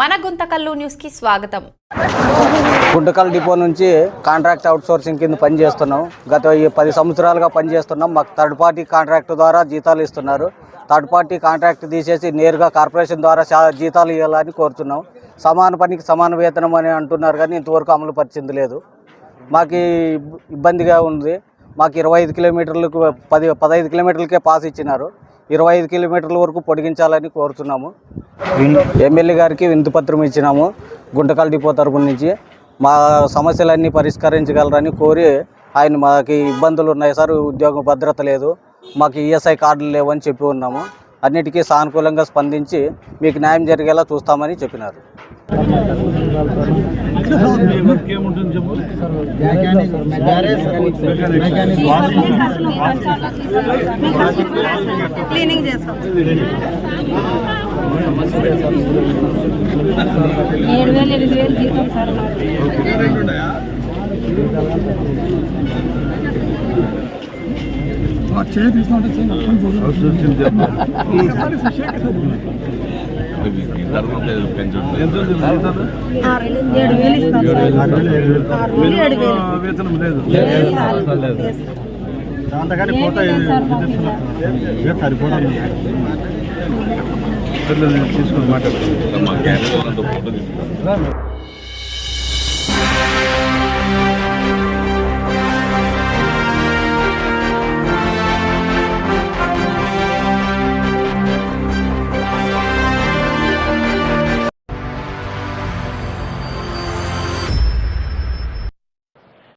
మన గుంతకల్లు న్యూస్ కి స్వాగతం. గుంటకల్ డిపో నుంచి కాంట్రాక్ట్ అవుట్సోర్సింగ్ కింద పనిచేస్తున్నాం. గత 10 సంవత్సరాలుగా పనిచేస్తున్నాం. మాకు థర్డ్ పార్టీ కాంట్రాక్ట్ ద్వారా జీతాలు ఇస్తున్నారు. థర్డ్ పార్టీ కాంట్రాక్ట్ తీసేసి నేరుగా కార్పొరేషన్ ద్వారా జీతాలు ఇవ్వాలని కోరుతున్నాం. సమాన పనికి సమాన వేతనం అని అంటున్నారు కానీ ఇంతవరకు అమలు పరిచింది లేదు. మాకు ఇబ్బందిగా ఉంది. మాకు 25 కిలోమీటర్లకు 15 కిలోమీటర్లకే పాస్ ఇచ్చినారు. 25 కిలోమీటర్ల వరకు పొడిగించాలని కోరుతున్నాము. ఎమ్మెల్యే గారికి వినతి పత్రం ఇచ్చినాము. గుంటకల్ డిపో తరపు నుంచి మా సమస్యలన్నీ పరిష్కరించగలరని కోరి ఆయన మాకు ఇబ్బందులు ఉన్నాయి సార్, ఉద్యోగ భద్రత లేదు, మాకు ఈఎస్ఐ కార్డులు లేవని చెప్పి ఉన్నాము. అన్నిటికీ సానుకూలంగా స్పందించి మీకు న్యాయం జరిగేలా చూస్తామని చెప్పినారు. క్లీనింగ్ చేస్తాం. 7,000 జీతం సార్. చేయి తీసుకుంటే అంతగానే ఫోటో సరిపోతుంది తీసుకుని మాట్లాడుతున్నాం.